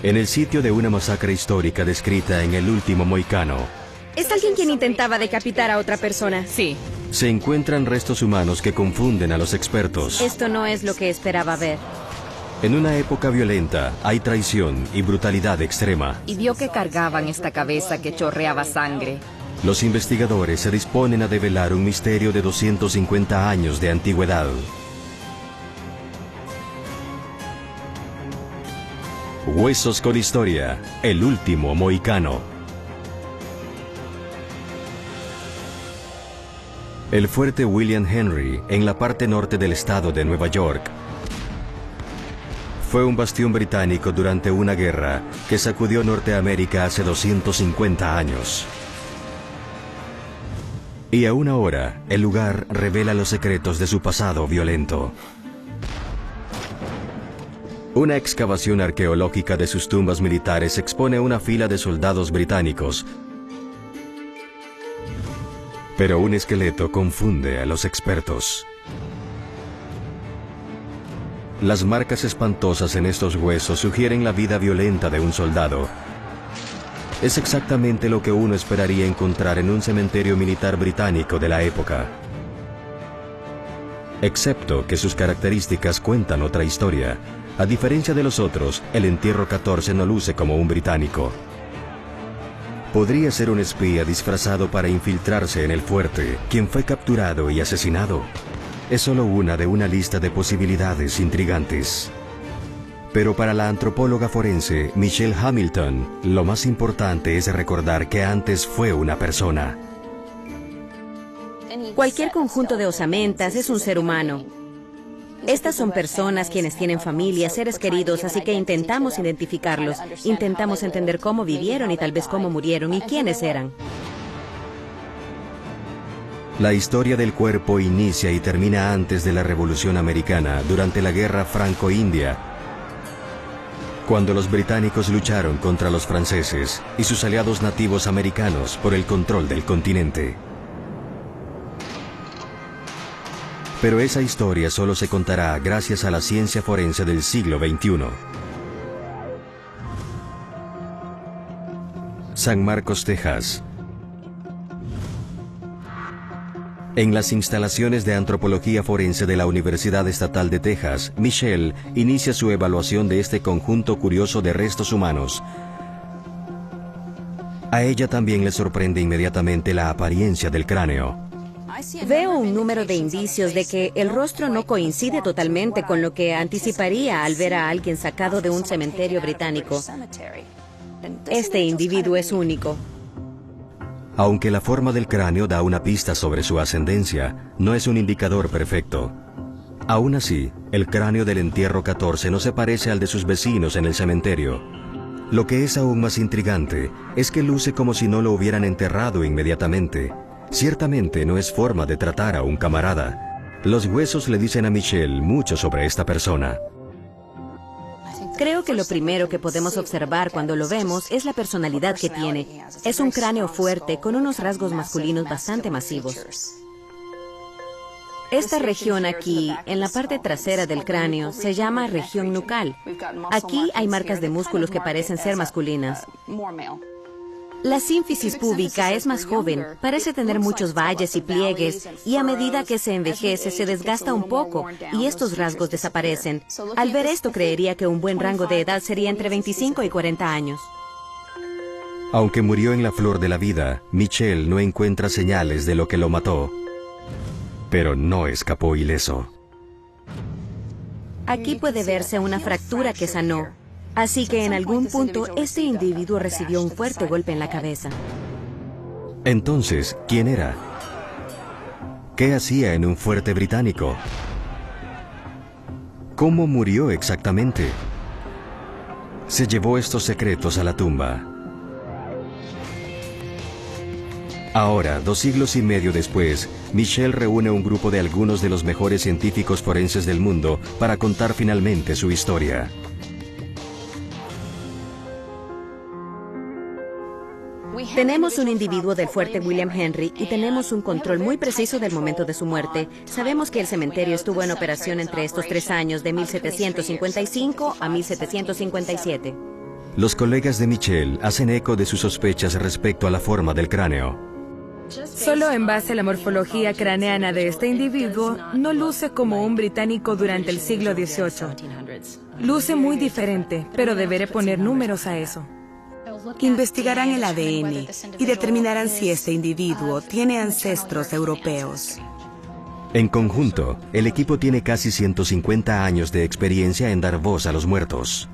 En el sitio de una masacre histórica descrita en El último Mohicano, ¿es alguien quien intentaba decapitar a otra persona? Sí. se encuentran restos humanos que confunden a los expertos. Esto no es lo que esperaba ver. En una época violenta, hay traición y brutalidad extrema. Y vio que cargaban esta cabeza que chorreaba sangre. Los investigadores se disponen a develar un misterio de 250 años de antigüedad. Huesos con historia, El último Mohicano. El fuerte William Henry, en la parte norte del estado de Nueva York, fue un bastión británico durante una guerra que sacudió Norteamérica hace 250 años. Y aún ahora, el lugar revela los secretos de su pasado violento. Una excavación arqueológica de sus tumbas militares expone una fila de soldados británicos. Pero un esqueleto confunde a los expertos. Las marcas espantosas en estos huesos sugieren la vida violenta de un soldado. Es exactamente lo que uno esperaría encontrar en un cementerio militar británico de la época. Excepto que sus características cuentan otra historia. A diferencia de los otros, el entierro 14 no luce como un británico. Podría ser un espía disfrazado para infiltrarse en el fuerte, quien fue capturado y asesinado. Es solo una de una lista de posibilidades intrigantes. Pero para la antropóloga forense Michelle Hamilton, lo más importante es recordar que antes fue una persona. Cualquier conjunto de osamentas es un ser humano. Estas son personas quienes tienen familia, seres queridos, así que intentamos identificarlos. Intentamos entender cómo vivieron y tal vez cómo murieron y quiénes eran. La historia del cuerpo inicia y termina antes de la Revolución Americana, durante la Guerra Franco-India, cuando los británicos lucharon contra los franceses y sus aliados nativos americanos por el control del continente. Pero esa historia solo se contará gracias a la ciencia forense del siglo XXI. San Marcos, Texas. En las instalaciones de antropología forense de la Universidad Estatal de Texas, Michelle inicia su evaluación de este conjunto curioso de restos humanos. A ella también le sorprende inmediatamente la apariencia del cráneo. Veo un número de indicios de que el rostro no coincide totalmente con lo que anticiparía al ver a alguien sacado de un cementerio británico. Este individuo es único. Aunque la forma del cráneo da una pista sobre su ascendencia, no es un indicador perfecto. Aún así, el cráneo del entierro 14 no se parece al de sus vecinos en el cementerio. Lo que es aún más intrigante es que luce como si no lo hubieran enterrado inmediatamente. Ciertamente no es forma de tratar a un camarada. Los huesos le dicen a Michelle mucho sobre esta persona. Creo que lo primero que podemos observar cuando lo vemos es la personalidad que tiene. Es un cráneo fuerte con unos rasgos masculinos bastante masivos. Esta región aquí, en la parte trasera del cráneo, se llama región nucal. Aquí hay marcas de músculos que parecen ser masculinas. La sínfisis púbica es más joven, parece tener muchos valles y pliegues, y a medida que se envejece se desgasta un poco, y estos rasgos desaparecen. Al ver esto creería que un buen rango de edad sería entre 25 y 40 años. Aunque murió en la flor de la vida, Michelle no encuentra señales de lo que lo mató. Pero no escapó ileso. Aquí puede verse una fractura que sanó. Así que en algún punto este individuo recibió un fuerte golpe en la cabeza. Entonces, ¿quién era? ¿Qué hacía en un fuerte británico? ¿Cómo murió exactamente? Se llevó estos secretos a la tumba. Ahora, 2 siglos y medio después, Michelle reúne un grupo de algunos de los mejores científicos forenses del mundo para contar finalmente su historia. Tenemos un individuo del fuerte William Henry y tenemos un control muy preciso del momento de su muerte. Sabemos que el cementerio estuvo en operación entre estos 3 años, de 1755 a 1757. Los colegas de Michelle hacen eco de sus sospechas respecto a la forma del cráneo. Solo en base a la morfología craneana de este individuo, no luce como un británico durante el siglo XVIII. Luce muy diferente, pero deberé poner números a eso. Investigarán el ADN y determinarán si este individuo tiene ancestros europeos. En conjunto, el equipo tiene casi 150 años de experiencia en dar voz a los muertos.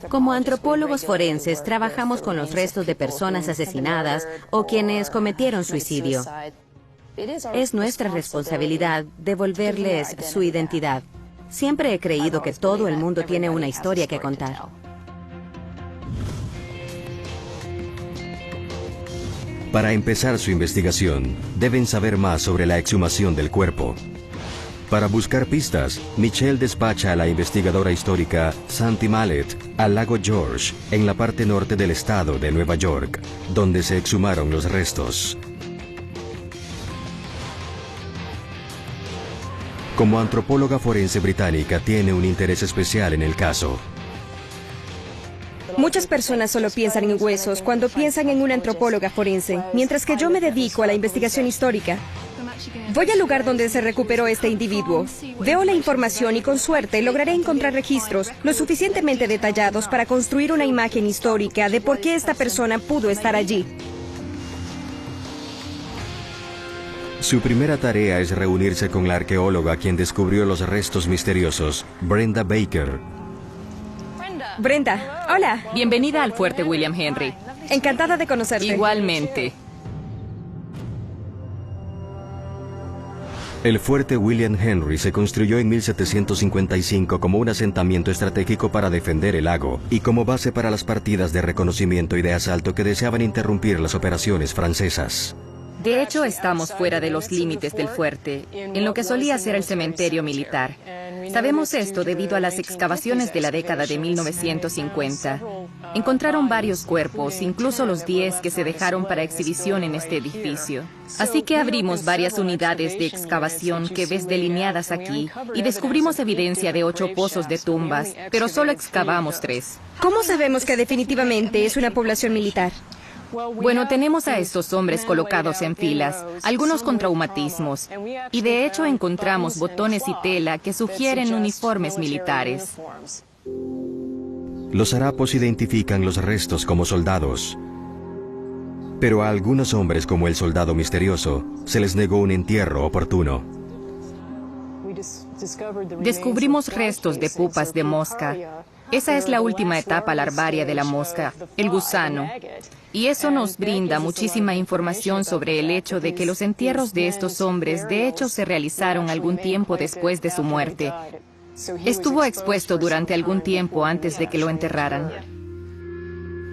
Como antropólogos forenses, trabajamos con los restos de personas asesinadas o quienes cometieron suicidio. Es nuestra responsabilidad devolverles su identidad. Siempre he creído que todo el mundo tiene una historia que contar. Para empezar su investigación, deben saber más sobre la exhumación del cuerpo. Para buscar pistas, Michelle despacha a la investigadora histórica Santi Mallet al lago George, en la parte norte del estado de Nueva York, donde se exhumaron los restos. Como antropóloga forense británica, tiene un interés especial en el caso. Muchas personas solo piensan en huesos cuando piensan en una antropóloga forense, mientras que yo me dedico a la investigación histórica. Voy al lugar donde se recuperó este individuo. Veo la información y con suerte lograré encontrar registros lo suficientemente detallados para construir una imagen histórica de por qué esta persona pudo estar allí. Su primera tarea es reunirse con la arqueóloga quien descubrió los restos misteriosos, Brenda Baker. Brenda, hola. Bienvenida al fuerte William Henry. Encantada de conocerte. Igualmente. El fuerte William Henry se construyó en 1755 como un asentamiento estratégico para defender el lago y como base para las partidas de reconocimiento y de asalto que deseaban interrumpir las operaciones francesas. De hecho, estamos fuera de los límites del fuerte, en lo que solía ser el cementerio militar. Sabemos esto debido a las excavaciones de la década de 1950. Encontraron varios cuerpos, incluso los 10 que se dejaron para exhibición en este edificio. Así que abrimos varias unidades de excavación que ves delineadas aquí y descubrimos evidencia de 8 pozos de tumbas, pero solo excavamos 3. ¿Cómo sabemos que definitivamente es una población militar? Bueno, tenemos a estos hombres colocados en filas, algunos con traumatismos, y de hecho encontramos botones y tela que sugieren uniformes militares. Los harapos identifican los restos como soldados, pero a algunos hombres como el soldado misterioso se les negó un entierro oportuno. Descubrimos restos de pupas de mosca. Esa es la última etapa larvaria de la mosca, el gusano. Y eso nos brinda muchísima información sobre el hecho de que los entierros de estos hombres de hecho se realizaron algún tiempo después de su muerte. Estuvo expuesto durante algún tiempo antes de que lo enterraran.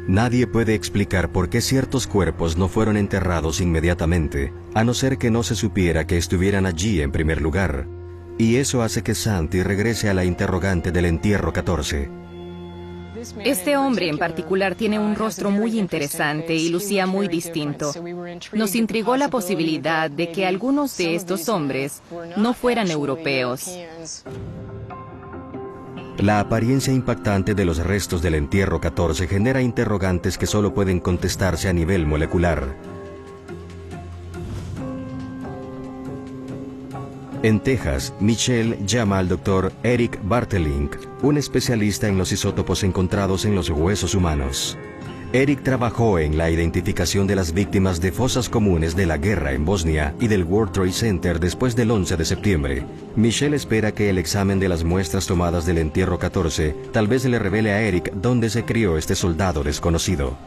Nadie puede explicar por qué ciertos cuerpos no fueron enterrados inmediatamente, a no ser que no se supiera que estuvieran allí en primer lugar. Y eso hace que Santi regrese a la interrogante del entierro 14. Este hombre en particular tiene un rostro muy interesante y lucía muy distinto. Nos intrigó la posibilidad de que algunos de estos hombres no fueran europeos. La apariencia impactante de los restos del entierro 14 genera interrogantes que solo pueden contestarse a nivel molecular. En Texas, Michelle llama al Dr. Eric Bartelink, un especialista en los isótopos encontrados en los huesos humanos. Eric trabajó en la identificación de las víctimas de fosas comunes de la guerra en Bosnia y del World Trade Center después del 11 de septiembre. Michelle espera que el examen de las muestras tomadas del entierro 14 tal vez le revele a Eric dónde se crió este soldado desconocido.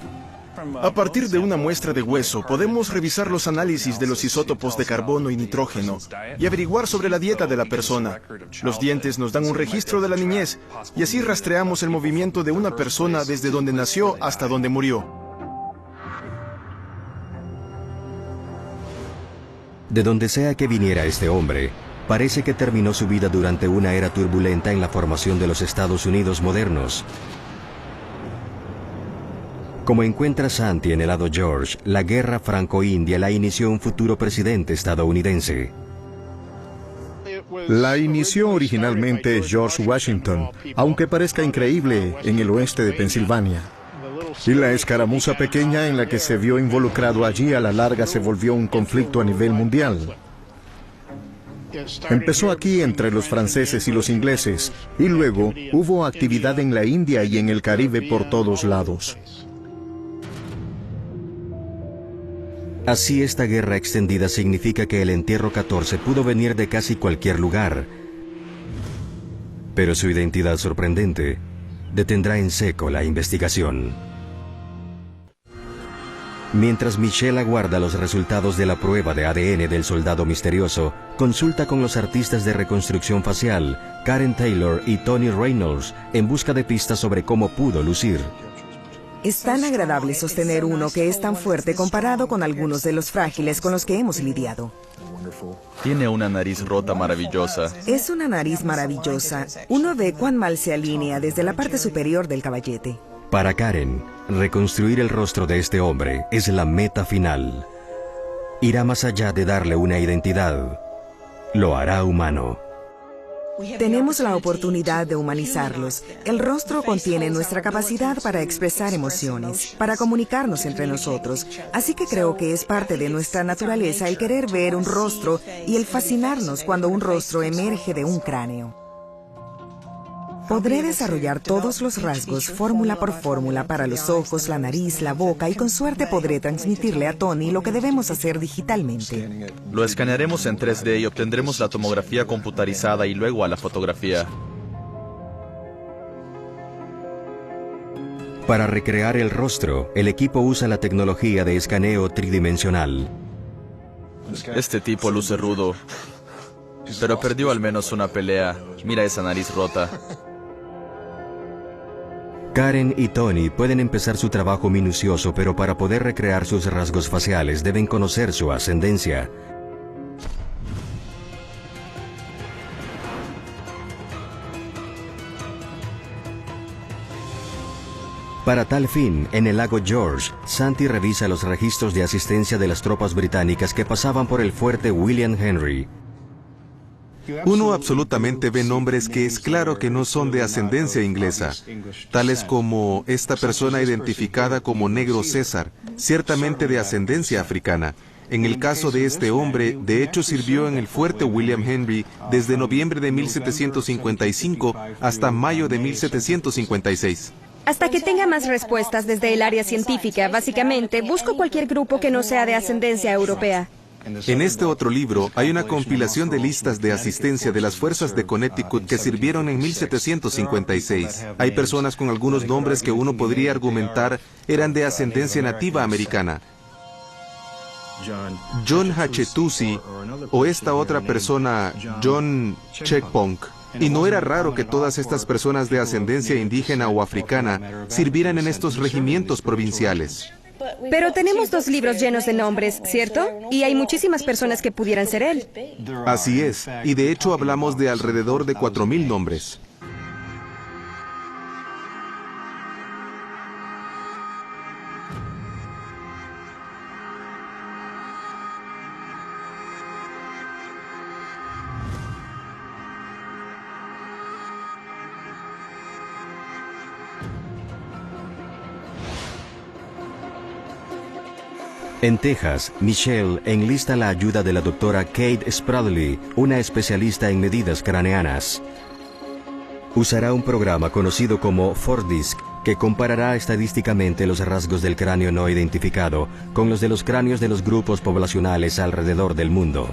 A partir de una muestra de hueso, podemos revisar los análisis de los isótopos de carbono y nitrógeno y averiguar sobre la dieta de la persona. Los dientes nos dan un registro de la niñez y así rastreamos el movimiento de una persona desde donde nació hasta donde murió. De donde sea que viniera este hombre, parece que terminó su vida durante una era turbulenta en la formación de los Estados Unidos modernos. Como encuentra Santi en el lado George, la guerra franco-india la inició un futuro presidente estadounidense. La inició originalmente George Washington, aunque parezca increíble, en el oeste de Pensilvania. Y la escaramuza pequeña en la que se vio involucrado allí a la larga se volvió un conflicto a nivel mundial. Empezó aquí entre los franceses y los ingleses, y luego hubo actividad en la India y en el Caribe por todos lados. Así, esta guerra extendida significa que el entierro 14 pudo venir de casi cualquier lugar. Pero su identidad sorprendente detendrá en seco la investigación. Mientras Michelle aguarda los resultados de la prueba de ADN del soldado misterioso, consulta con los artistas de reconstrucción facial, Karen Taylor y Tony Reynolds, en busca de pistas sobre cómo pudo lucir. Es tan agradable sostener uno que es tan fuerte comparado con algunos de los frágiles con los que hemos lidiado. Tiene una nariz rota maravillosa. Es una nariz maravillosa. Uno ve cuán mal se alinea desde la parte superior del caballete. Para Karen, reconstruir el rostro de este hombre es la meta final. Irá más allá de darle una identidad. Lo hará humano. Tenemos la oportunidad de humanizarlos. El rostro contiene nuestra capacidad para expresar emociones, para comunicarnos entre nosotros. Así que creo que es parte de nuestra naturaleza el querer ver un rostro y el fascinarnos cuando un rostro emerge de un cráneo. Podré desarrollar todos los rasgos, fórmula por fórmula, para los ojos, la nariz, la boca, y con suerte podré transmitirle a Tony lo que debemos hacer digitalmente. Lo escanearemos en 3D y obtendremos la tomografía computarizada y luego a la fotografía. Para recrear el rostro, el equipo usa la tecnología de escaneo tridimensional. Este tipo luce rudo, pero perdió al menos una pelea. Mira esa nariz rota. Karen y Tony pueden empezar su trabajo minucioso, pero para poder recrear sus rasgos faciales deben conocer su ascendencia. Para tal fin, en el lago George, Santi revisa los registros de asistencia de las tropas británicas que pasaban por el fuerte William Henry. Uno absolutamente ve nombres que es claro que no son de ascendencia inglesa, tales como esta persona identificada como Negro César, ciertamente de ascendencia africana. En el caso de este hombre, de hecho sirvió en el fuerte William Henry desde noviembre de 1755 hasta mayo de 1756. Hasta que tenga más respuestas desde el área científica, básicamente, busco cualquier grupo que no sea de ascendencia europea. En este otro libro hay una compilación de listas de asistencia de las fuerzas de Connecticut que sirvieron en 1756. Hay personas con algunos nombres que uno podría argumentar eran de ascendencia nativa americana. John Hatshepsut o esta otra persona, John Checkponk. Y no era raro que todas estas personas de ascendencia indígena o africana sirvieran en estos regimientos provinciales. Pero tenemos 2 libros llenos de nombres, ¿cierto? Y hay muchísimas personas que pudieran ser él. Así es, y de hecho hablamos de alrededor de 4,000 nombres. En Texas, Michelle enlista la ayuda de la doctora Kate Spradley, una especialista en medidas craneanas. Usará un programa conocido como FORDISC, que comparará estadísticamente los rasgos del cráneo no identificado con los de los cráneos de los grupos poblacionales alrededor del mundo.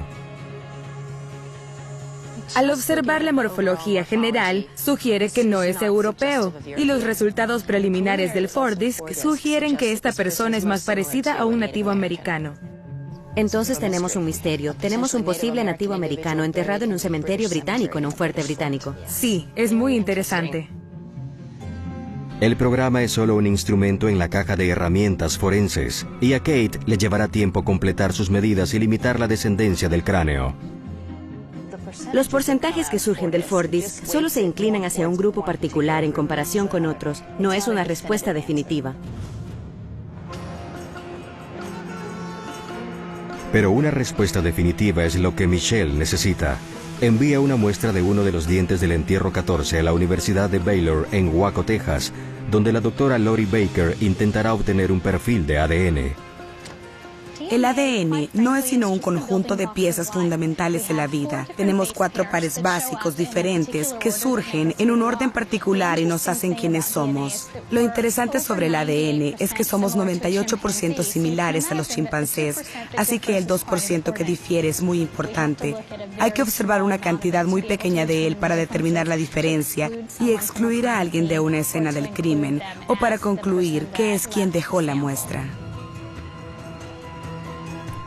Al observar la morfología general, sugiere que no es europeo, y los resultados preliminares del FORDISC sugieren que esta persona es más parecida a un nativo americano. Entonces tenemos un misterio. Tenemos un posible nativo americano enterrado en un cementerio británico, en un fuerte británico. Sí, es muy interesante. El programa es solo un instrumento en la caja de herramientas forenses, y a Kate le llevará tiempo completar sus medidas y limitar la descendencia del cráneo. Los porcentajes que surgen del FORDISC solo se inclinan hacia un grupo particular en comparación con otros. No es una respuesta definitiva. Pero una respuesta definitiva es lo que Michelle necesita. envía una muestra de uno de los dientes del entierro 14 a la Universidad de Baylor en Waco, Texas, donde la doctora Lori Baker intentará obtener un perfil de ADN. El ADN no es sino un conjunto de piezas fundamentales de la vida. Tenemos 4 pares básicos diferentes que surgen en un orden particular y nos hacen quienes somos. Lo interesante sobre el ADN es que somos 98% similares a los chimpancés, así que el 2% que difiere es muy importante. Hay que observar una cantidad muy pequeña de él para determinar la diferencia y excluir a alguien de una escena del crimen, o para concluir qué es quien dejó la muestra.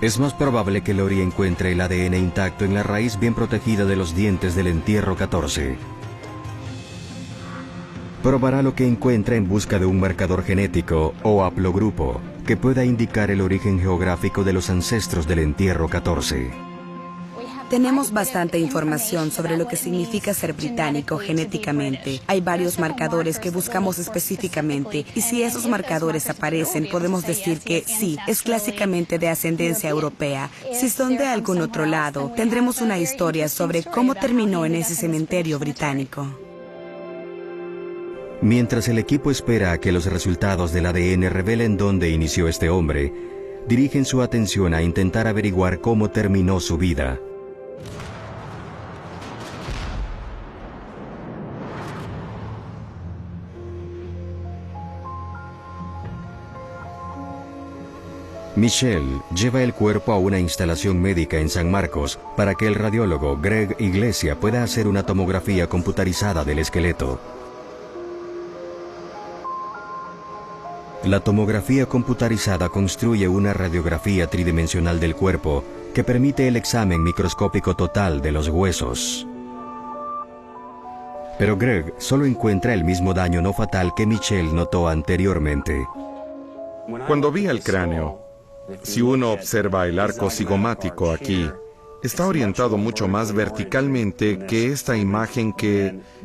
Es más probable que Lori encuentre el ADN intacto en la raíz bien protegida de los dientes del entierro 14. Probará lo que encuentra en busca de un marcador genético o haplogrupo que pueda indicar el origen geográfico de los ancestros del entierro 14. Tenemos bastante información sobre lo que significa ser británico genéticamente. Hay varios marcadores que buscamos específicamente, y si esos marcadores aparecen, podemos decir que sí, es clásicamente de ascendencia europea. Si son de algún otro lado, tendremos una historia sobre cómo terminó en ese cementerio británico. Mientras el equipo espera a que los resultados del ADN revelen dónde inició este hombre, dirigen su atención a intentar averiguar cómo terminó su vida. Michelle lleva el cuerpo a una instalación médica en San Marcos para que el radiólogo Greg Iglesia pueda hacer una tomografía computarizada del esqueleto. La tomografía computarizada construye una radiografía tridimensional del cuerpo que permite el examen microscópico total de los huesos. Pero Greg solo encuentra el mismo daño no fatal que Michelle notó anteriormente. Cuando vi el cráneo, si uno observa el arco cigomático aquí, está orientado mucho más verticalmente que esta imagen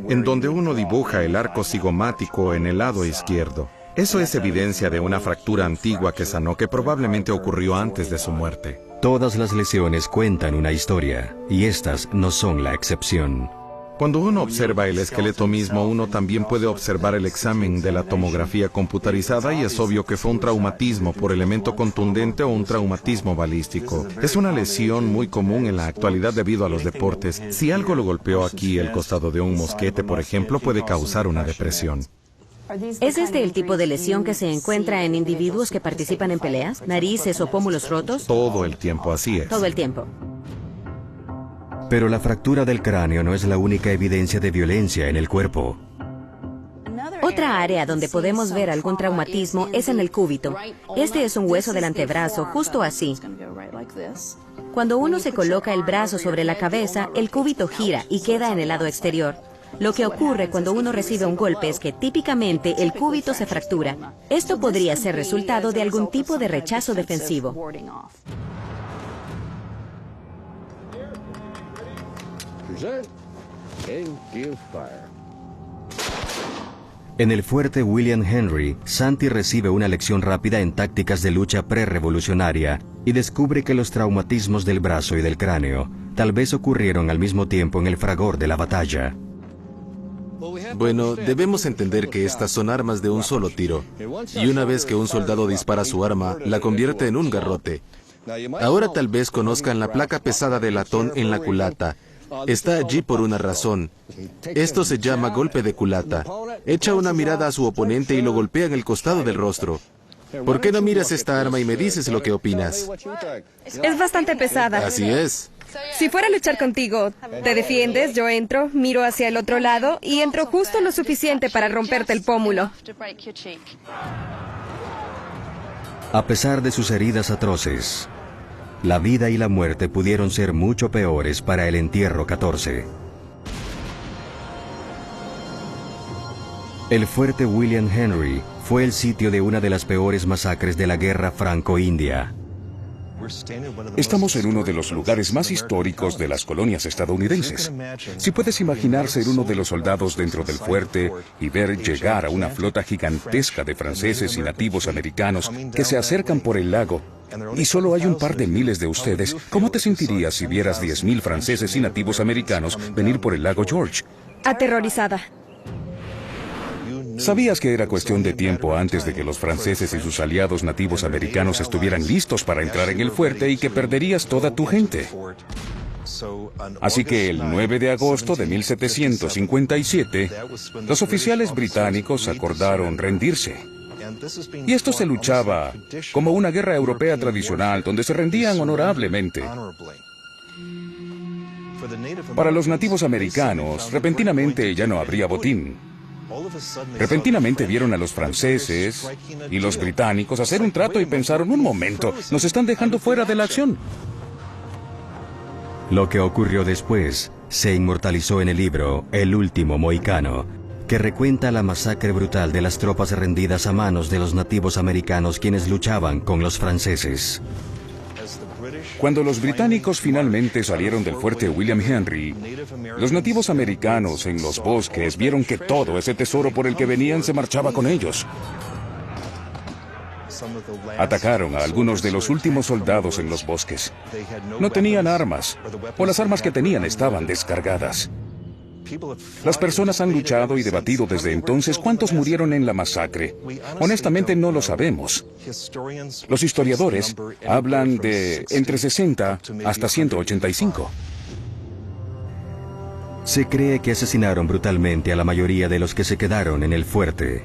en donde uno dibuja el arco cigomático en el lado izquierdo. Eso es evidencia de una fractura antigua que sanó, que probablemente ocurrió antes de su muerte. Todas las lesiones cuentan una historia, y estas no son la excepción. Cuando uno observa el esqueleto mismo, uno también puede observar el examen de la tomografía computarizada, y es obvio que fue un traumatismo por elemento contundente o un traumatismo balístico. Es una lesión muy común en la actualidad debido a los deportes. Si algo lo golpeó aquí, el costado de un mosquete, por ejemplo, puede causar una depresión. ¿Es este el tipo de lesión que se encuentra en individuos que participan en peleas? ¿Narices o pómulos rotos? Todo el tiempo, así es. Todo el tiempo. Pero la fractura del cráneo no es la única evidencia de violencia en el cuerpo. Otra área donde podemos ver algún traumatismo es en el cúbito. Este es un hueso del antebrazo, justo así. Cuando uno se coloca el brazo sobre la cabeza, el cúbito gira y queda en el lado exterior. Lo que ocurre cuando uno recibe un golpe es que típicamente el cúbito se fractura. Esto podría ser resultado de algún tipo de rechazo defensivo. En el fuerte William Henry, Santi recibe una lección rápida en tácticas de lucha prerrevolucionaria y descubre que los traumatismos del brazo y del cráneo tal vez ocurrieron al mismo tiempo en el fragor de la batalla. Bueno, debemos entender que estas son armas de un solo tiro, y una vez que un soldado dispara su arma, la convierte en un garrote. Ahora tal vez conozcan la placa pesada de latón en la culata. Está allí por una razón. Esto se llama golpe de culata. Echa una mirada a su oponente y lo golpea en el costado del rostro. ¿Por qué no miras esta arma y me dices lo que opinas? Es bastante pesada. Así es. Si fuera a luchar contigo, te defiendes, yo entro, miro hacia el otro lado y entro justo lo suficiente para romperte el pómulo. A pesar de sus heridas atroces, la vida y la muerte pudieron ser mucho peores para el entierro 14. El fuerte William Henry fue el sitio de una de las peores masacres de la guerra franco-india. Estamos en uno de los lugares más históricos de las colonias estadounidenses. Si puedes imaginar ser uno de los soldados dentro del fuerte y ver llegar a una flota gigantesca de franceses y nativos americanos que se acercan por el lago, y solo hay un par de miles de ustedes, ¿cómo te sentirías si vieras 10.000 franceses y nativos americanos venir por el lago George? Aterrorizada. Sabías que era cuestión de tiempo antes de que los franceses y sus aliados nativos americanos estuvieran listos para entrar en el fuerte y que perderías toda tu gente. Así que el 9 de agosto de 1757, los oficiales británicos acordaron rendirse. Y esto se luchaba como una guerra europea tradicional, donde se rendían honorablemente. Para los nativos americanos, repentinamente ya no habría botín. Repentinamente vieron a los franceses y los británicos hacer un trato y pensaron, un momento, nos están dejando fuera de la acción. Lo que ocurrió después se inmortalizó en el libro El último mohicano, que recuenta la masacre brutal de las tropas rendidas a manos de los nativos americanos quienes luchaban con los franceses. Cuando los británicos finalmente salieron del fuerte William Henry, los nativos americanos en los bosques vieron que todo ese tesoro por el que venían se marchaba con ellos. Atacaron a algunos de los últimos soldados en los bosques. No tenían armas, o las armas que tenían estaban descargadas. Las personas han luchado y debatido desde entonces cuántos murieron en la masacre. Honestamente no lo sabemos. Los historiadores hablan de entre 60 hasta 185. Se cree que asesinaron brutalmente a la mayoría de los que se quedaron en el fuerte.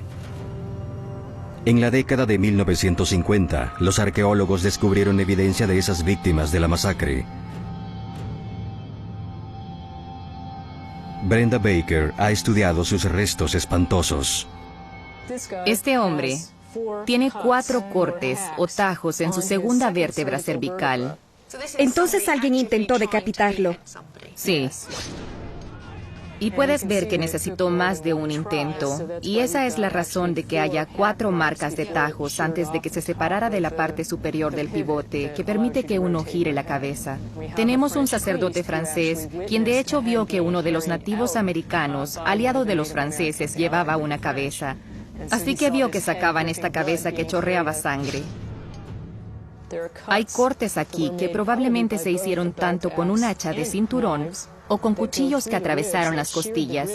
En la década de 1950, los arqueólogos descubrieron evidencia de esas víctimas de la masacre. Brenda Baker ha estudiado sus restos espantosos. Este hombre tiene 4 cortes o tajos en su segunda vértebra cervical. Entonces alguien intentó decapitarlo. Sí. Y puedes ver que necesitó más de un intento, y esa es la razón de que haya 4 marcas de tajos antes de que se separara de la parte superior del pivote, que permite que uno gire la cabeza. Tenemos un sacerdote francés, quien de hecho vio que uno de los nativos americanos, aliado de los franceses, llevaba una cabeza. Así que vio que sacaban esta cabeza que chorreaba sangre. Hay cortes aquí que probablemente se hicieron tanto con un hacha de cinturón o con cuchillos que atravesaron las costillas.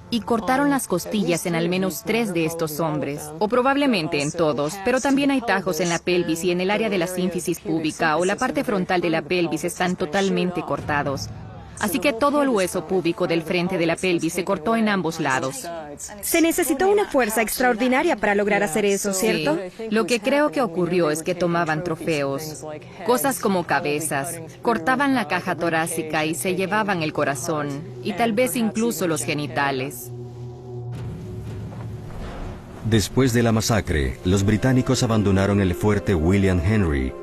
Y cortaron las costillas en al menos 3 de estos hombres, o probablemente en todos, pero también hay tajos en la pelvis y en el área de la sínfisis púbica o la parte frontal de la pelvis están totalmente cortados. Así que todo el hueso púbico del frente de la pelvis se cortó en ambos lados. Se necesitó una fuerza extraordinaria para lograr hacer eso, ¿cierto? Sí. Lo que creo que ocurrió es que tomaban trofeos, cosas como cabezas, cortaban la caja torácica y se llevaban el corazón, y tal vez incluso los genitales. Después de la masacre, los británicos abandonaron el fuerte William Henry.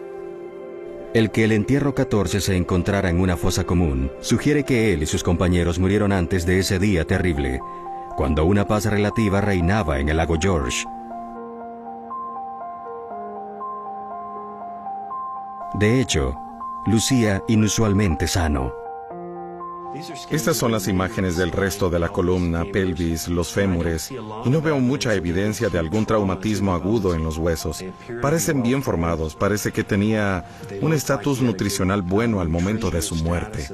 El que el entierro 14 se encontrara en una fosa común sugiere que él y sus compañeros murieron antes de ese día terrible, cuando una paz relativa reinaba en el lago George. De hecho, lucía inusualmente sano. Estas son las imágenes del resto de la columna, pelvis, los fémures, y no veo mucha evidencia de algún traumatismo agudo en los huesos. Parecen bien formados, parece que tenía un estatus nutricional bueno al momento de su muerte.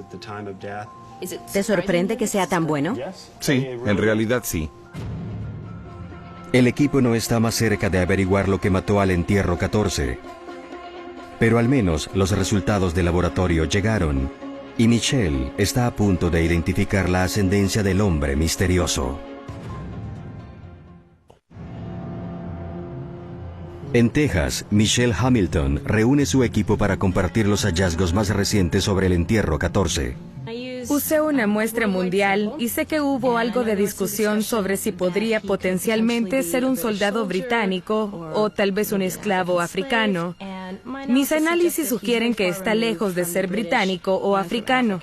¿Te sorprende que sea tan bueno? Sí, en realidad sí. El equipo no está más cerca de averiguar lo que mató al entierro 14. Pero al menos los resultados del laboratorio llegaron. Y Michelle está a punto de identificar la ascendencia del hombre misterioso. En Texas, Michelle Hamilton reúne su equipo para compartir los hallazgos más recientes sobre el entierro 14. Usé una muestra mundial y sé que hubo algo de discusión sobre si podría potencialmente ser un soldado británico o tal vez un esclavo africano. Mis análisis sugieren que está lejos de ser británico o africano.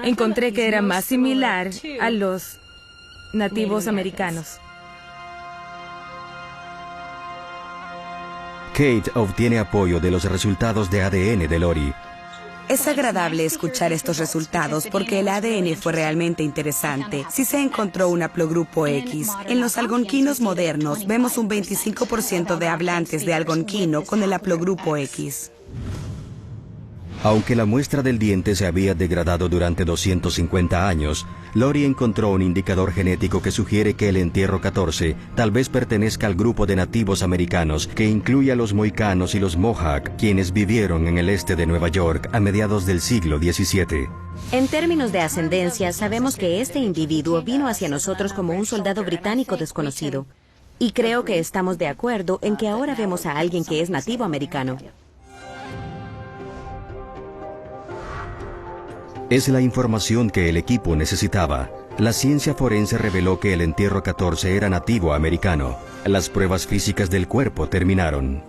Encontré que era más similar a los nativos americanos. Kate obtiene apoyo de los resultados de ADN de Lori Es agradable escuchar estos resultados porque el ADN fue realmente interesante. Sí se encontró un haplogrupo X. En los algonquinos modernos vemos un 25% de hablantes de algonquino con el haplogrupo X. Aunque la muestra del diente se había degradado durante 250 años, Lori encontró un indicador genético que sugiere que el entierro 14 tal vez pertenezca al grupo de nativos americanos que incluye a los mohicanos y los Mohawk, quienes vivieron en el este de Nueva York a mediados del siglo XVII. En términos de ascendencia, sabemos que este individuo vino hacia nosotros como un soldado británico desconocido. Y creo que estamos de acuerdo en que ahora vemos a alguien que es nativo americano. Es la información que el equipo necesitaba. La ciencia forense reveló que el entierro 14 era nativo americano. Las pruebas físicas del cuerpo terminaron.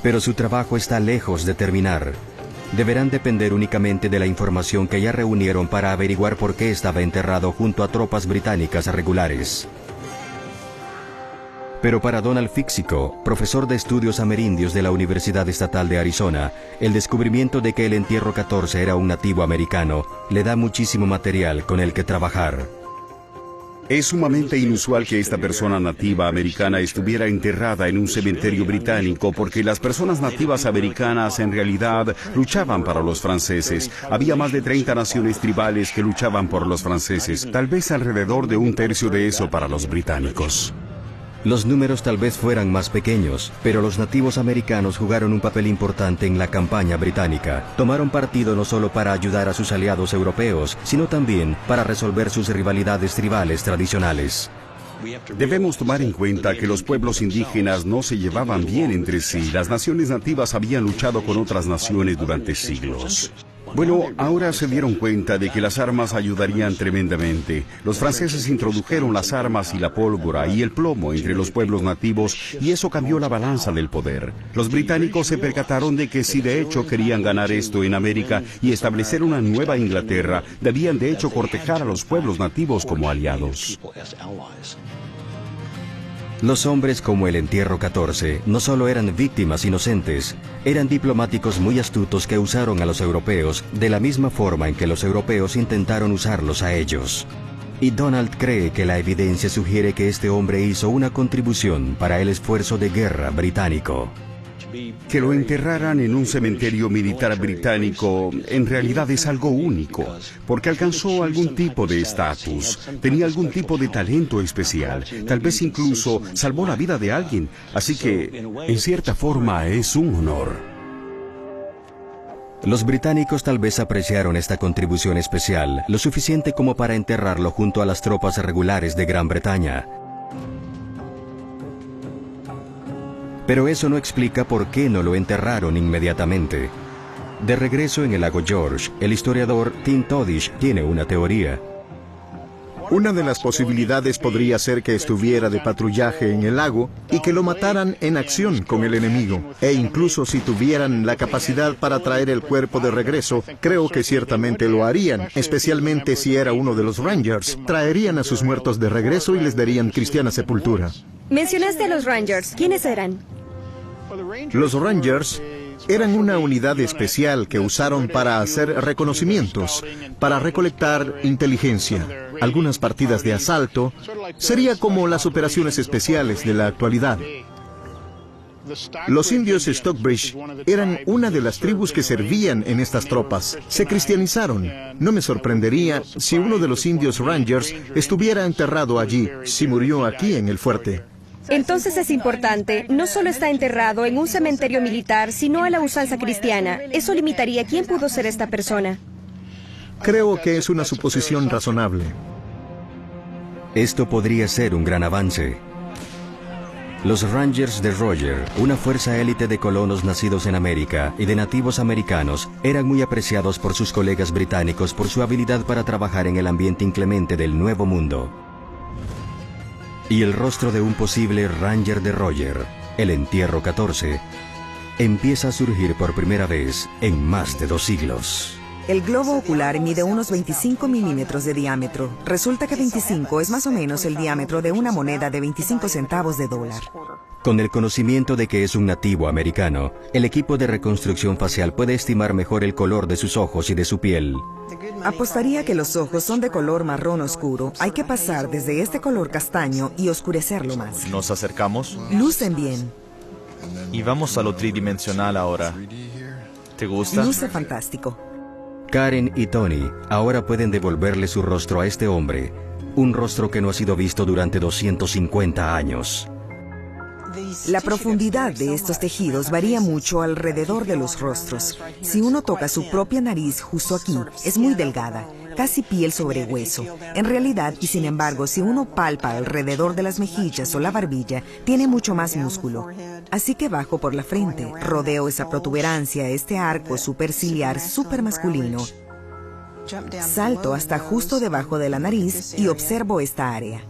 Pero su trabajo está lejos de terminar. Deberán depender únicamente de la información que ya reunieron para averiguar por qué estaba enterrado junto a tropas británicas regulares. Pero para Donald Fixico, profesor de estudios amerindios de la Universidad Estatal de Arizona, el descubrimiento de que el entierro 14 era un nativo americano le da muchísimo material con el que trabajar. Es sumamente inusual que esta persona nativa americana estuviera enterrada en un cementerio británico porque las personas nativas americanas en realidad luchaban para los franceses. Había más de 30 naciones tribales que luchaban por los franceses, tal vez alrededor de un tercio de eso para los británicos. Los números tal vez fueran más pequeños, pero los nativos americanos jugaron un papel importante en la campaña británica. Tomaron partido no solo para ayudar a sus aliados europeos, sino también para resolver sus rivalidades tribales tradicionales. Debemos tomar en cuenta que los pueblos indígenas no se llevaban bien entre sí. Las naciones nativas habían luchado con otras naciones durante siglos. Bueno, ahora se dieron cuenta de que las armas ayudarían tremendamente. Los franceses introdujeron las armas y la pólvora y el plomo entre los pueblos nativos y eso cambió la balanza del poder. Los británicos se percataron de que si de hecho querían ganar esto en América y establecer una nueva Inglaterra, debían de hecho cortejar a los pueblos nativos como aliados. Los hombres como el entierro 14 no solo eran víctimas inocentes, eran diplomáticos muy astutos que usaron a los europeos de la misma forma en que los europeos intentaron usarlos a ellos. Y Donald cree que la evidencia sugiere que este hombre hizo una contribución para el esfuerzo de guerra británico. Que lo enterraran en un cementerio militar británico en realidad es algo único, porque alcanzó algún tipo de estatus, tenía algún tipo de talento especial, tal vez incluso salvó la vida de alguien, así que en cierta forma es un honor. Los británicos tal vez apreciaron esta contribución especial, lo suficiente como para enterrarlo junto a las tropas regulares de Gran Bretaña. Pero eso no explica por qué no lo enterraron inmediatamente. De regreso en el lago George, el historiador Tim Todish tiene una teoría. Una de las posibilidades podría ser que estuviera de patrullaje en el lago y que lo mataran en acción con el enemigo. E incluso si tuvieran la capacidad para traer el cuerpo de regreso, creo que ciertamente lo harían, especialmente si era uno de los Rangers. Traerían a sus muertos de regreso y les darían cristiana sepultura. Mencionaste a los Rangers. ¿Quiénes eran? Los Rangers eran una unidad especial que usaron para hacer reconocimientos, para recolectar inteligencia. Algunas partidas de asalto sería como las operaciones especiales de la actualidad. Los indios Stockbridge eran una de las tribus que servían en estas tropas. Se cristianizaron. No me sorprendería si uno de los indios Rangers estuviera enterrado allí, si murió aquí en el fuerte. Entonces es importante, no solo está enterrado en un cementerio militar, sino a la usanza cristiana. Eso limitaría quién pudo ser esta persona. Creo que es una suposición razonable. Esto podría ser un gran avance. Los Rangers de Roger, una fuerza élite de colonos nacidos en América y de nativos americanos, eran muy apreciados por sus colegas británicos por su habilidad para trabajar en el ambiente inclemente del Nuevo Mundo. Y el rostro de un posible Ranger de Roger, el entierro 14, empieza a surgir por primera vez en más de 2 siglos. El globo ocular mide unos 25 milímetros de diámetro. Resulta que 25 es más o menos el diámetro de una moneda de 25 centavos de dólar. Con el conocimiento de que es un nativo americano, el equipo de reconstrucción facial puede estimar mejor el color de sus ojos y de su piel. Apostaría que los ojos son de color marrón oscuro. Hay que pasar desde este color castaño y oscurecerlo más. ¿Nos acercamos? Lucen bien. Y vamos a lo tridimensional ahora. ¿Te gusta? Luce fantástico. Karen y Tony ahora pueden devolverle su rostro a este hombre, un rostro que no ha sido visto durante 250 años. La profundidad de estos tejidos varía mucho alrededor de los rostros. Si uno toca su propia nariz justo aquí, es muy delgada, casi piel sobre hueso. En realidad, y sin embargo, si uno palpa alrededor de las mejillas o la barbilla, tiene mucho más músculo. Así que bajo por la frente, rodeo esa protuberancia, este arco superciliar supermasculino. Salto hasta justo debajo de la nariz y observo esta área.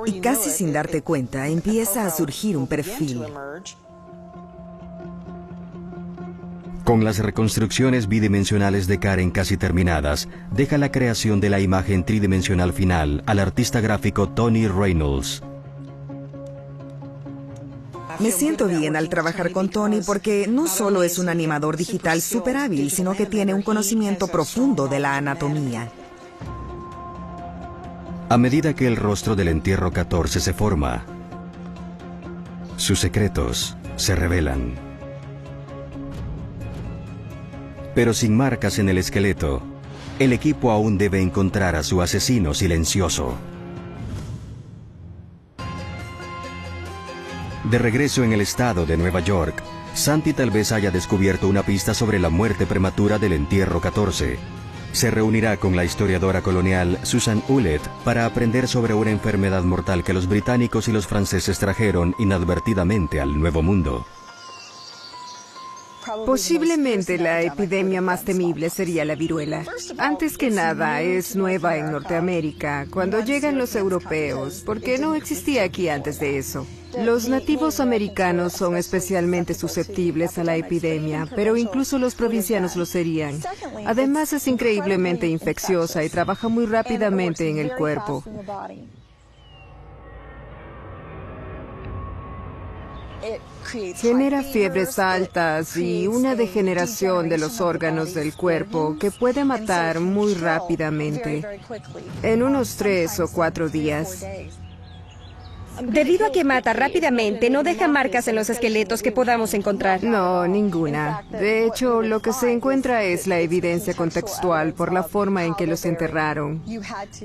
Y casi sin darte cuenta, empieza a surgir un perfil. Con las reconstrucciones bidimensionales de Karen casi terminadas, deja la creación de la imagen tridimensional final al artista gráfico Tony Reynolds. Me siento bien al trabajar con Tony porque no solo es un animador digital súper hábil, sino que tiene un conocimiento profundo de la anatomía. A medida que el rostro del entierro 14 se forma, sus secretos se revelan. Pero sin marcas en el esqueleto, el equipo aún debe encontrar a su asesino silencioso. De regreso en el estado de Nueva York, Santi tal vez haya descubierto una pista sobre la muerte prematura del entierro 14. Se reunirá con la historiadora colonial Susan Hewlett para aprender sobre una enfermedad mortal que los británicos y los franceses trajeron inadvertidamente al Nuevo Mundo. Posiblemente la epidemia más temible sería la viruela. Antes que nada, es nueva en Norteamérica, cuando llegan los europeos, porque no existía aquí antes de eso. Los nativos americanos son especialmente susceptibles a la epidemia, pero incluso los provincianos lo serían. Además, es increíblemente infecciosa y trabaja muy rápidamente en el cuerpo. Genera fiebres altas y una degeneración de los órganos del cuerpo que puede matar muy rápidamente, en unos 3 o 4 días. Debido a que mata rápidamente, no deja marcas en los esqueletos que podamos encontrar. No, ninguna. De hecho, lo que se encuentra es la evidencia contextual por la forma en que los enterraron.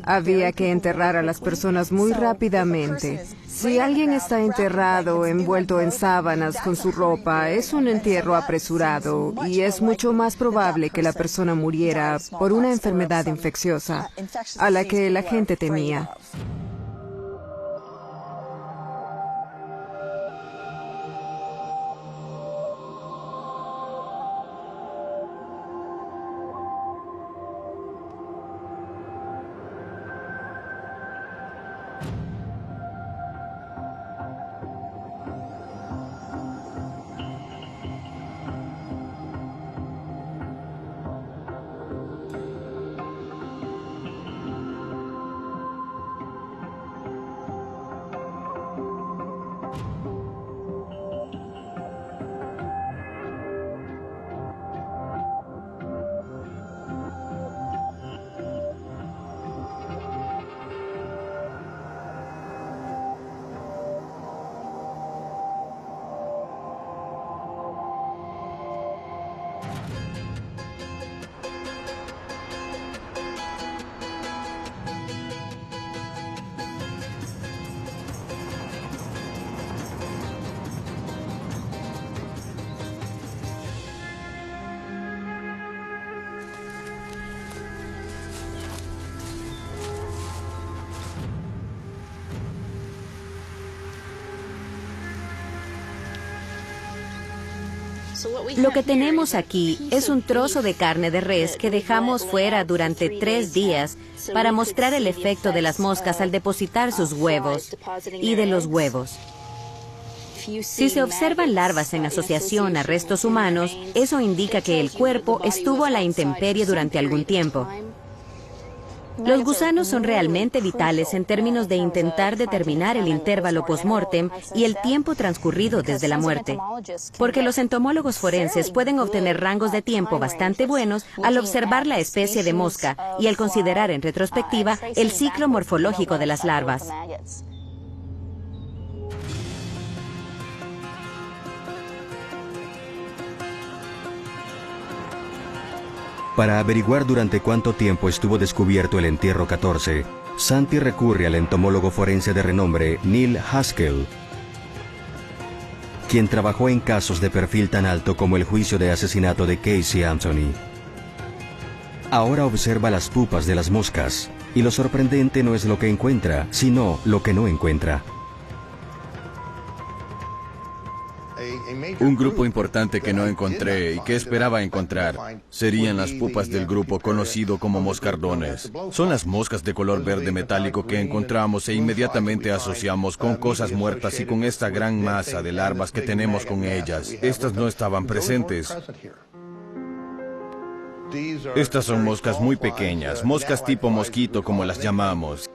Había que enterrar a las personas muy rápidamente. Si alguien está enterrado, envuelto en sábanas con su ropa, es un entierro apresurado y es mucho más probable que la persona muriera por una enfermedad infecciosa a la que la gente temía. Lo que tenemos aquí es un trozo de carne de res que dejamos fuera durante 3 días para mostrar el efecto de las moscas al depositar sus huevos y de los huevos. Si se observan larvas en asociación a restos humanos, eso indica que el cuerpo estuvo a la intemperie durante algún tiempo. Los gusanos son realmente vitales en términos de intentar determinar el intervalo post-mortem y el tiempo transcurrido desde la muerte, porque los entomólogos forenses pueden obtener rangos de tiempo bastante buenos al observar la especie de mosca y al considerar en retrospectiva el ciclo morfológico de las larvas. Para averiguar durante cuánto tiempo estuvo descubierto el entierro 14, Santi recurre al entomólogo forense de renombre Neil Haskell, quien trabajó en casos de perfil tan alto como el juicio de asesinato de Casey Anthony. Ahora observa las pupas de las moscas, y lo sorprendente no es lo que encuentra, sino lo que no encuentra. Un grupo importante que no encontré y que esperaba encontrar serían las pupas del grupo conocido como moscardones. Son las moscas de color verde metálico que encontramos e inmediatamente asociamos con cosas muertas y con esta gran masa de larvas que tenemos con ellas. Estas no estaban presentes. Estas son moscas muy pequeñas, moscas tipo mosquito como las llamamos,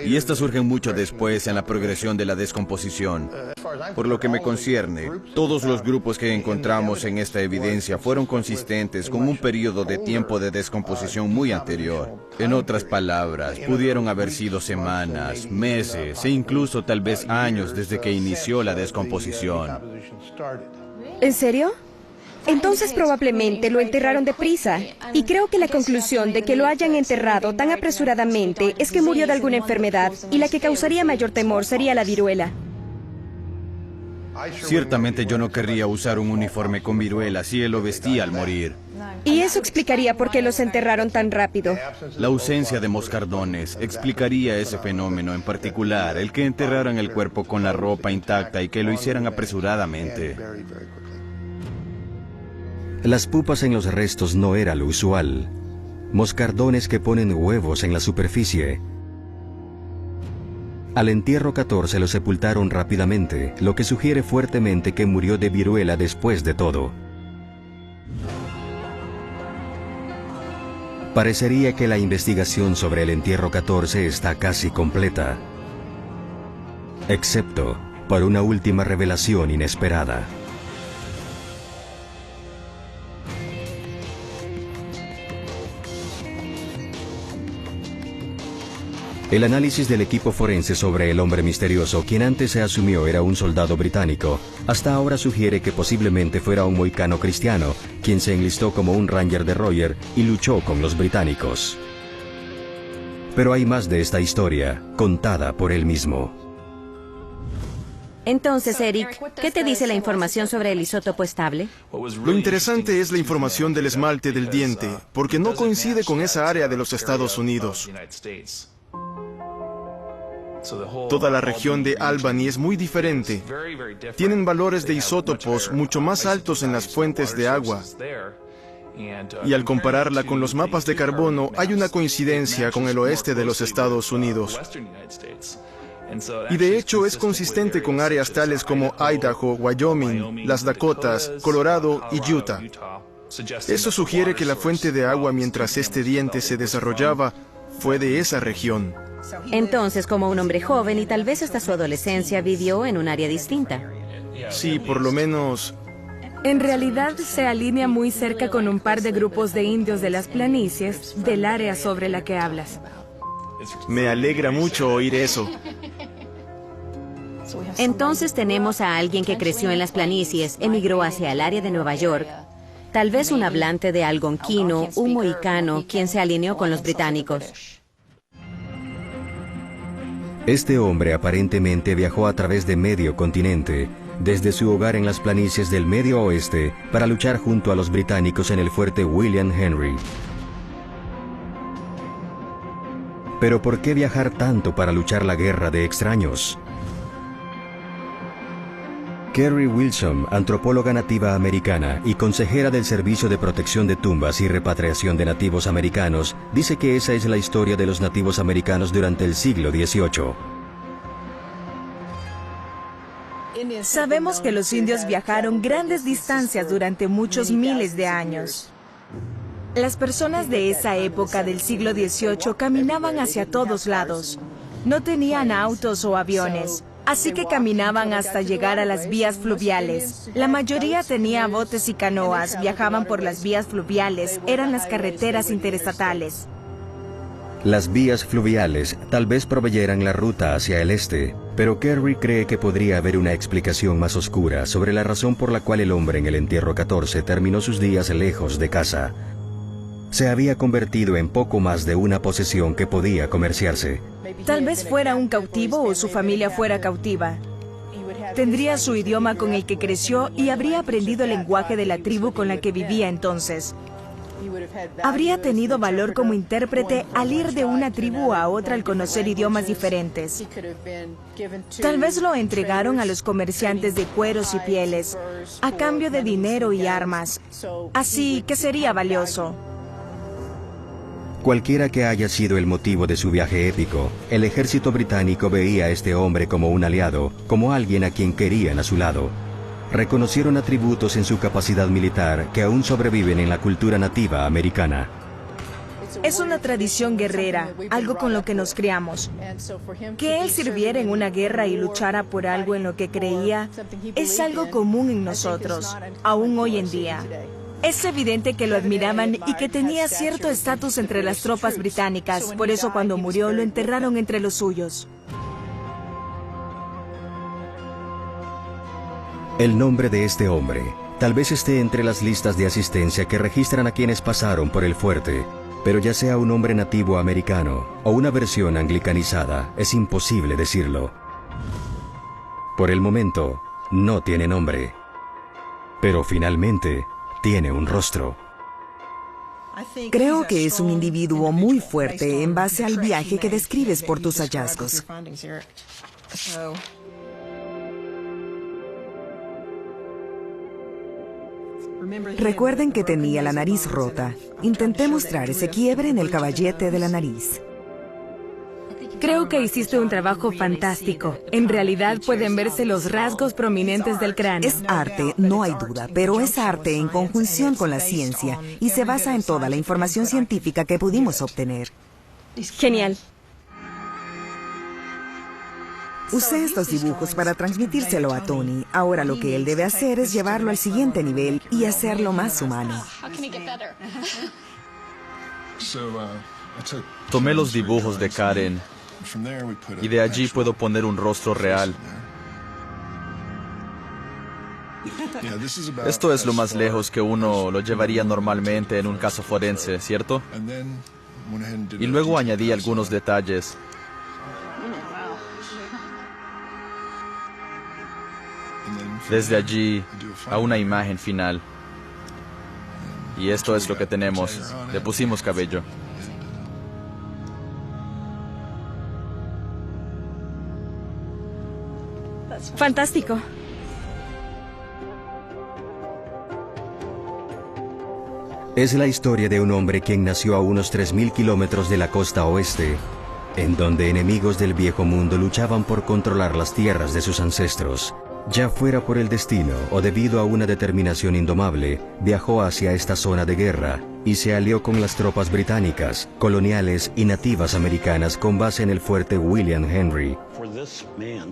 y estas surgen mucho después en la progresión de la descomposición. Por lo que me concierne, todos los grupos que encontramos en esta evidencia fueron consistentes con un periodo de tiempo de descomposición muy anterior. En otras palabras, pudieron haber sido semanas, meses e incluso tal vez años desde que inició la descomposición. ¿En serio? Entonces probablemente lo enterraron deprisa. Y creo que la conclusión de que lo hayan enterrado tan apresuradamente es que murió de alguna enfermedad, y la que causaría mayor temor sería la viruela. Ciertamente yo no querría usar un uniforme con viruela si él lo vestía al morir. Y eso explicaría por qué los enterraron tan rápido. La ausencia de moscardones explicaría ese fenómeno en particular, el que enterraran el cuerpo con la ropa intacta y que lo hicieran apresuradamente. Las pupas en los restos no era lo usual. Moscardones que ponen huevos en la superficie. Al entierro 14 lo sepultaron rápidamente, lo que sugiere fuertemente que murió de viruela después de todo. Parecería que la investigación sobre el entierro 14 está casi completa, excepto por una última revelación inesperada. El análisis del equipo forense sobre el hombre misterioso, quien antes se asumió era un soldado británico, hasta ahora sugiere que posiblemente fuera un mohicano cristiano, quien se enlistó como un ranger de Royer y luchó con los británicos. Pero hay más de esta historia, contada por él mismo. Entonces, Eric, ¿qué te dice la información sobre el isótopo estable? Lo interesante es la información del esmalte del diente, porque no coincide con esa área de los Estados Unidos. Toda la región de Albany es muy diferente. Tienen valores de isótopos mucho más altos en las fuentes de agua. Y al compararla con los mapas de carbono, hay una coincidencia con el oeste de los Estados Unidos. Y de hecho es consistente con áreas tales como Idaho, Wyoming, las Dakotas, Colorado y Utah. Eso sugiere que la fuente de agua mientras este diente se desarrollaba fue de esa región. Entonces, como un hombre joven y tal vez hasta su adolescencia, vivió en un área distinta. Sí, por lo menos. En realidad se alinea muy cerca con un par de grupos de indios de las planicies del área sobre la que hablas. Me alegra mucho oír eso. Entonces tenemos a alguien que creció en las planicies, emigró hacia el área de Nueva York, tal vez un hablante de algonquino, un mohicano, quien se alineó con los británicos. Este hombre aparentemente viajó a través de medio continente, desde su hogar en las planicies del Medio Oeste, para luchar junto a los británicos en el fuerte William Henry. Pero ¿por qué viajar tanto para luchar la guerra de extraños? Kerry Wilson, antropóloga nativa americana y consejera del Servicio de Protección de Tumbas y Repatriación de Nativos Americanos, dice que esa es la historia de los nativos americanos durante el siglo XVIII. Sabemos que los indios viajaron grandes distancias durante muchos miles de años. Las personas de esa época del siglo XVIII caminaban hacia todos lados. No tenían autos o aviones, así que caminaban hasta llegar a las vías fluviales. La mayoría tenía botes y canoas, viajaban por las vías fluviales, eran las carreteras interestatales. Las vías fluviales tal vez proveyeran la ruta hacia el este, pero Kerry cree que podría haber una explicación más oscura sobre la razón por la cual el hombre en el entierro 14 terminó sus días lejos de casa. Se había convertido en poco más de una posesión que podía comerciarse. Tal vez fuera un cautivo o su familia fuera cautiva. Tendría su idioma con el que creció y habría aprendido el lenguaje de la tribu con la que vivía entonces. Habría tenido valor como intérprete al ir de una tribu a otra al conocer idiomas diferentes. Tal vez lo entregaron a los comerciantes de cueros y pieles, a cambio de dinero y armas. Así que sería valioso. Cualquiera que haya sido el motivo de su viaje épico, el ejército británico veía a este hombre como un aliado, como alguien a quien querían a su lado. Reconocieron atributos en su capacidad militar que aún sobreviven en la cultura nativa americana. Es una tradición guerrera, algo con lo que nos criamos. Que él sirviera en una guerra y luchara por algo en lo que creía, es algo común en nosotros, aún hoy en día. Es evidente que lo admiraban y que tenía cierto estatus entre las tropas británicas, por eso cuando murió lo enterraron entre los suyos. El nombre de este hombre tal vez esté entre las listas de asistencia que registran a quienes pasaron por el fuerte, pero ya sea un hombre nativo americano o una versión anglicanizada, es imposible decirlo. Por el momento, no tiene nombre, pero finalmente tiene un rostro. Creo que es un individuo muy fuerte en base al viaje que describes por tus hallazgos. Recuerden que tenía la nariz rota. Intenté mostrar ese quiebre en el caballete de la nariz. Creo que hiciste un trabajo fantástico. En realidad pueden verse los rasgos prominentes del cráneo. Es arte, no hay duda, pero es arte en conjunción con la ciencia y se basa en toda la información científica que pudimos obtener. Genial. Usé estos dibujos para transmitírselo a Tony. Ahora lo que él debe hacer es llevarlo al siguiente nivel y hacerlo más humano. Tomé los dibujos de Karen y de allí puedo poner un rostro real. Esto es lo más lejos que uno lo llevaría normalmente en un caso forense, ¿cierto? Y luego añadí algunos detalles. Desde allí a una imagen final. Y esto es lo que tenemos. Le pusimos cabello. Fantástico. Es la historia de un hombre quien nació a unos 3.000 kilómetros de la costa oeste, en donde enemigos del viejo mundo luchaban por controlar las tierras de sus ancestros. Ya fuera por el destino o debido a una determinación indomable, viajó hacia esta zona de guerra y se alió con las tropas británicas, coloniales y nativas americanas con base en el fuerte William Henry.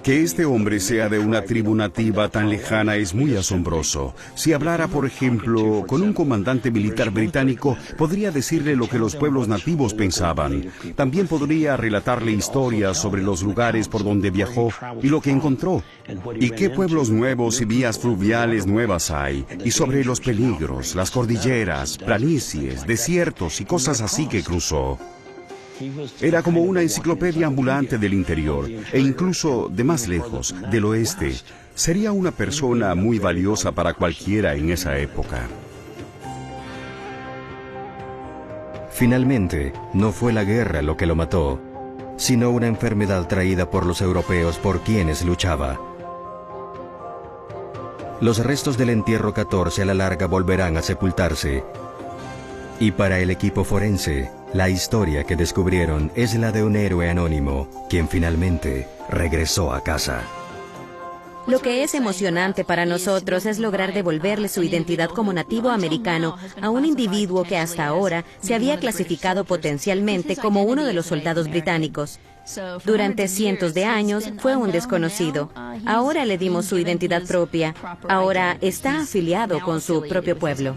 Que este hombre sea de una tribu nativa tan lejana es muy asombroso. Si hablara, por ejemplo, con un comandante militar británico, podría decirle lo que los pueblos nativos pensaban. También podría relatarle historias sobre los lugares por donde viajó y lo que encontró. Y qué pueblos nuevos y vías fluviales nuevas hay. Y sobre los peligros, las cordilleras, planicies, desiertos y cosas así que cruzó. Era como una enciclopedia ambulante del interior, e incluso de más lejos, del oeste. Sería una persona muy valiosa para cualquiera en esa época. Finalmente, no fue la guerra lo que lo mató, sino una enfermedad traída por los europeos por quienes luchaba. Los restos del entierro 14 a la larga volverán a sepultarse. Y para el equipo forense, la historia que descubrieron es la de un héroe anónimo, quien finalmente regresó a casa. Lo que es emocionante para nosotros es lograr devolverle su identidad como nativo americano a un individuo que hasta ahora se había clasificado potencialmente como uno de los soldados británicos. Durante cientos de años fue un desconocido. Ahora le dimos su identidad propia. Ahora está afiliado con su propio pueblo.